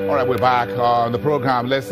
All right, we're back on the program. Let's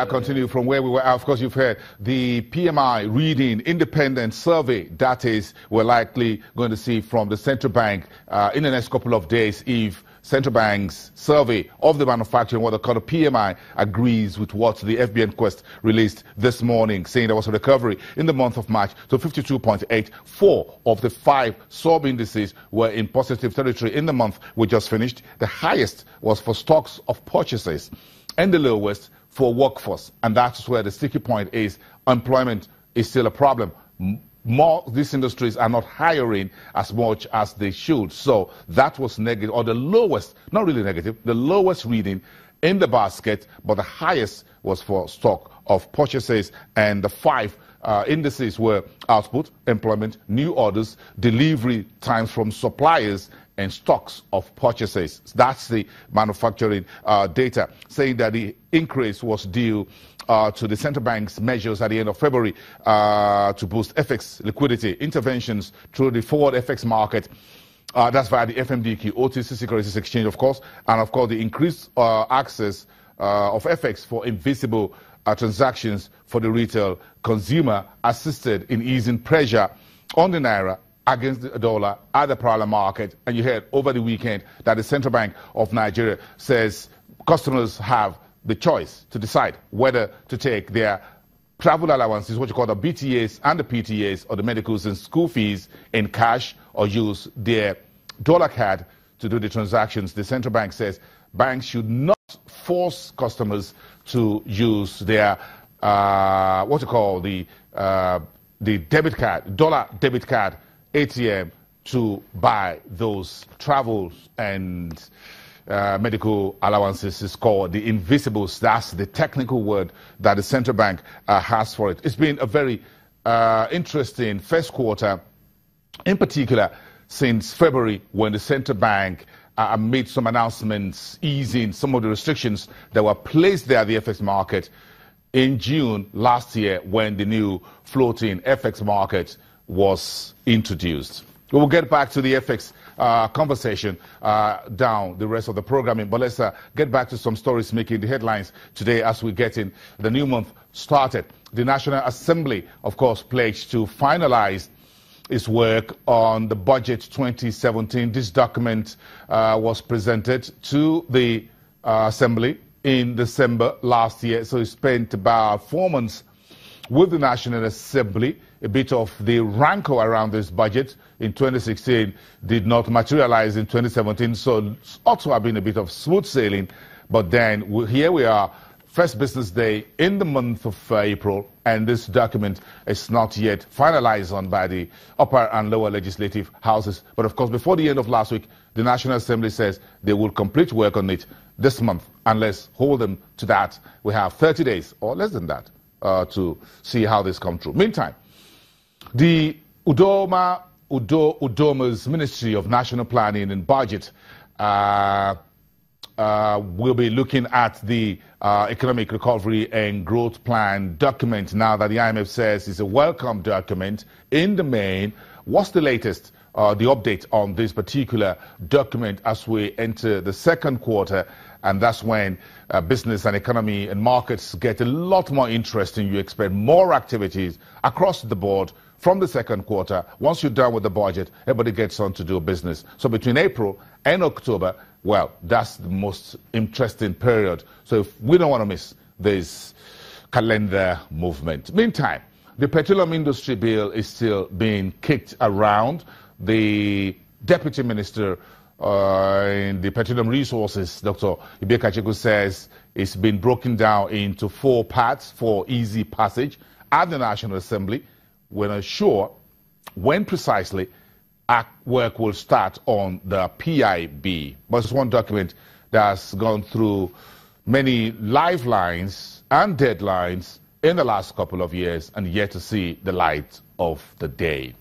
continue from where we were. Of course, you've heard the PMI reading independent survey that is we're likely going to see from the central bank in the next couple of days if central bank's survey of the manufacturing, what they call the PMI, agrees with what the FBN Quest released this morning, saying there was a recovery in the month of March to 52.8. 4 of the 5 sub-indices were in positive territory in the month we just finished. The highest was for stocks of purchases and the lowest for workforce. And that's where the sticky point is. Employment is still a problem. These industries are not hiring as much as they should. So that was negative, or the lowest, not really negative, the lowest reading in the basket, but the highest was for stock of purchases. And the 5 indices were output, employment, new orders, delivery times from suppliers, and stocks of purchases. That's the manufacturing data, saying that the increase was due to the central bank's measures at the end of February to boost FX liquidity, interventions through the forward FX market. That's via the FMDQ, OTC Securities Exchange, of course, and of course the increased access of FX for invisible transactions for the retail consumer assisted in easing pressure on the naira against the dollar at the parallel market. And you heard over the weekend that the Central Bank of Nigeria says customers have the choice to decide whether to take their travel allowances, what you call the BTAs and the PTAs, or the medicals and school fees in cash, or use their dollar card to do the transactions. The Central Bank says banks should not force customers to use their what you call the debit card, dollar debit card, ATM, to buy those travels and medical allowances. Is called the invisibles. That's the technical word that the central bank has for it. It's been a very interesting first quarter, in particular since February, when the central bank made some announcements easing some of the restrictions that were placed there at the FX market in June last year, when the new floating FX market was introduced. We will get back to the FX conversation down the rest of the programming, but let's get back to some stories making the headlines today as we get in the new month started. The National Assembly, of course, pledged to finalize its work on the budget 2017. This document was presented to the Assembly in December last year, so it spent about 4 months with the National Assembly. A bit of the rancor around this budget in 2016 did not materialize in 2017, so it's ought to have been a bit of smooth sailing. But then here we are, first business day in the month of April, and this document is not yet finalized on by the upper and lower legislative houses. But of course, before the end of last week, the National Assembly says they will complete work on it this month, and let's hold them to that. We have 30 days, or less than that, to see how this comes through. Meantime, the Udoma's Ministry of National Planning and Budget will be looking at the Economic Recovery and Growth Plan document now that the IMF says is a welcome document in the main. What's the latest, the update on this particular document as we enter the second quarter? And that's when business and economy and markets get a lot more interesting. You expect more activities across the board from the second quarter. Once you're done with the budget, everybody gets on to do business. So between April and October, well, that's the most interesting period. So if we don't want to miss this calendar movement. Meantime, the petroleum industry bill is still being kicked around. The Deputy Minister in the Petroleum Resources, Dr. Ibekachukwu, says it's been broken down into 4 parts for easy passage at the National Assembly. We're not sure when precisely work will start on the PIB, but it's one document that's gone through many lifelines and deadlines in the last couple of years and yet to see the light of the day.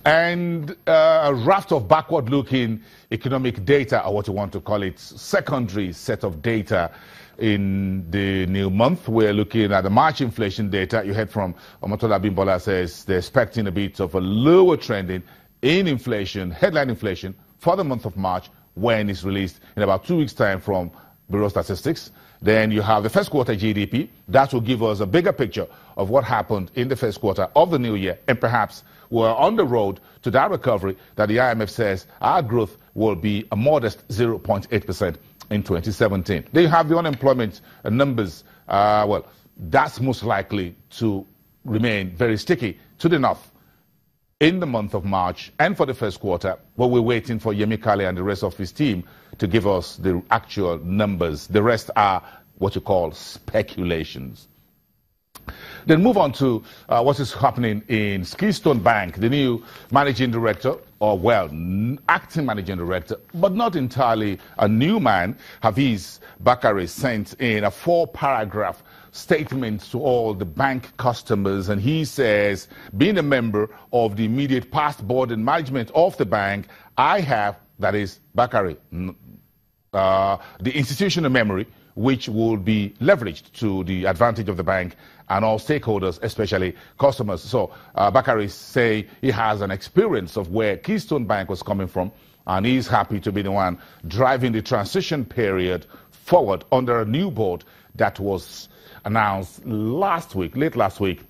And a raft of backward-looking economic data, or what you want to call it, secondary set of data in the new month. We're looking at the March inflation data. You heard from Omotola Bimbola, says they're expecting a bit of a lower trending in inflation, headline inflation, for the month of March, when it's released in about 2 weeks' time from Bureau of Statistics. Then you have the first quarter GDP. That will give us a bigger picture of what happened in the first quarter of the new year. And perhaps we're on the road to that recovery that the IMF says our growth will be a modest 0.8% in 2017. Then you have the unemployment numbers. Well, that's most likely to remain very sticky to the north in the month of March and for the first quarter, but we're waiting for Yemi Kale and the rest of his team to give us the actual numbers. The rest are what you call speculations. Then move on to what is happening in Keystone Bank. The new managing director, or well, acting managing director, but not entirely a new man, Hafiz Bakari, sent in a 4-paragraph statement to all the bank customers, and he says, being a member of the immediate past board and management of the bank, I have, that is Bakari, the institutional memory, which will be leveraged to the advantage of the bank and all stakeholders, especially customers. So Bakari say he has an experience of where Keystone Bank was coming from, and he's happy to be the one driving the transition period forward under a new board that was announced late last week,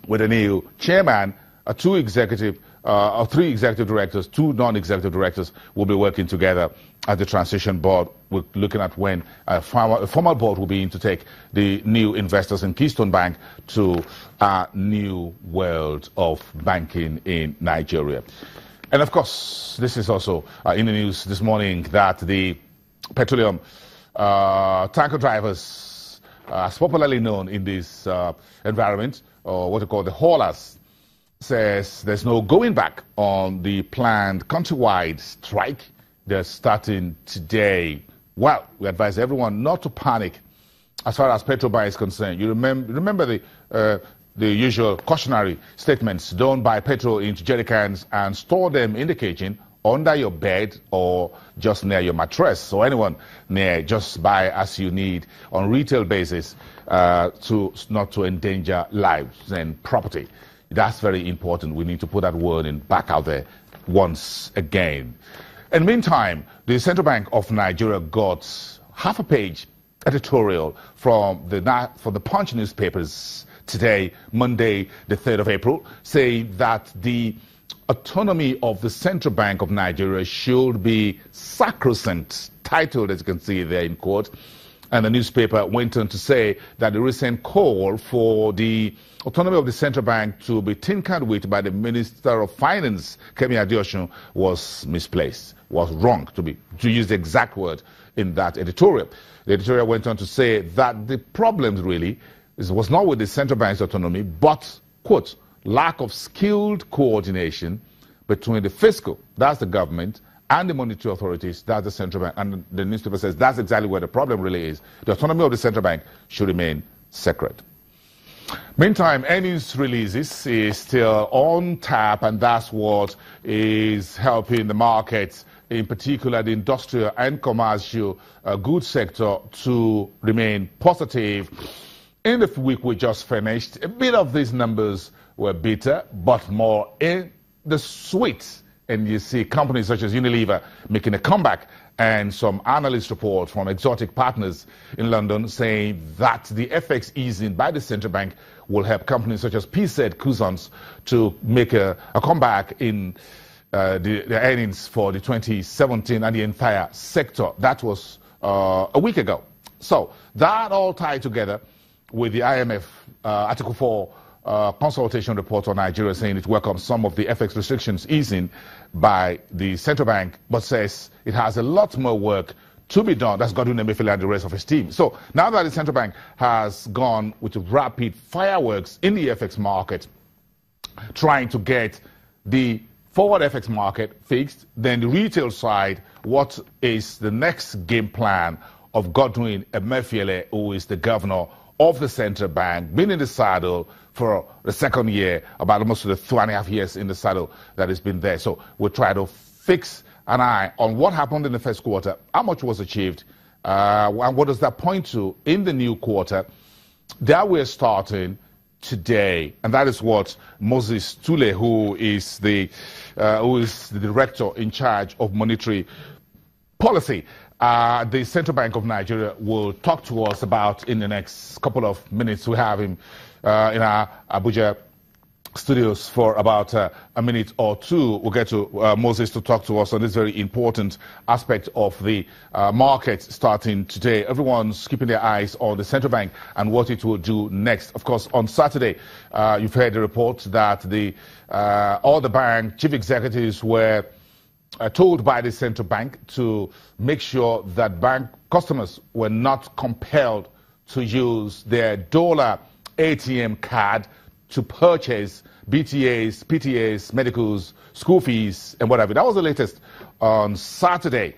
with a new chairman, 3 executive directors, 2 non-executive directors will be working together at the transition board. We're looking at when a formal board will be in to take the new investors in Keystone Bank to a new world of banking in Nigeria. And of course, this is also in the news this morning that the petroleum tanker drivers, as popularly known in this environment, or what we call the haulers, says there's no going back on the planned countrywide strike. They're starting today. Well, we advise everyone not to panic as far as Petrobras is concerned. You remember the usual cautionary statements: don't buy petrol into jerry cans and store them in the kitchen, under your bed, or just near your mattress. So anyone near, just buy as you need on retail basis, not to endanger lives and property. That's very important. We need to put that word back out there once again. In the meantime, the Central Bank of Nigeria got half-a-page editorial from the Punch newspapers today, Monday, the 3rd of April, saying that the autonomy of the Central Bank of Nigeria should be sacrosanct, titled, as you can see there in quote. And the newspaper went on to say that the recent call for the autonomy of the central bank to be tinkered with by the Minister of Finance, Kemi Adeosun, was misplaced, was wrong, to use the exact word in that editorial. The editorial went on to say that the problem really was not with the central bank's autonomy, but, quote, lack of skilled coordination between the fiscal, that's the government, and the monetary authorities, that's the central bank. And the newspaper says that's exactly where the problem really is. The autonomy of the central bank should remain sacred. Meantime, earnings releases is still on tap, and that's what is helping the markets, in particular the industrial and commercial goods sector, to remain positive. In the week we just finished, a bit of these numbers were bitter, but more in the sweet. And you see companies such as Unilever making a comeback, and some analyst reports from Exotic Partners in London saying that the FX easing by the central bank will help companies such as PZ Cussons to make a comeback in the earnings for the 2017 and the entire sector. That was a week ago. So that all tied together with the IMF Article 4 consultation report on Nigeria, saying it welcomes some of the FX restrictions easing by the central bank, but says it has a lot more work to be done. That's Godwin Emefiele and the rest of his team. So now that the central bank has gone with rapid fireworks in the FX market, trying to get the forward FX market fixed, then the retail side, what is the next game plan of Godwin Emefiele, who is the governor of the central bank, been in the saddle for the second year, about almost 2.5 years in the saddle that has been there. So we'll try to fix an eye on what happened in the first quarter, how much was achieved, and what does that point to in the new quarter that we're starting today. And that is what Moses Tule, who is the director in charge of monetary policy the Central Bank of Nigeria will talk to us about in the next couple of minutes. We have him in our Abuja studios for about a minute or two. We'll get to Moses to talk to us on this very important aspect of the market starting today. Everyone's keeping their eyes on the central bank and what it will do next. Of course, on Saturday, you've heard the report that all the bank chief executives were told by the central bank to make sure that bank customers were not compelled to use their dollar ATM card to purchase BTAs, PTAs, medicals, school fees, and whatever. That was the latest on Saturday.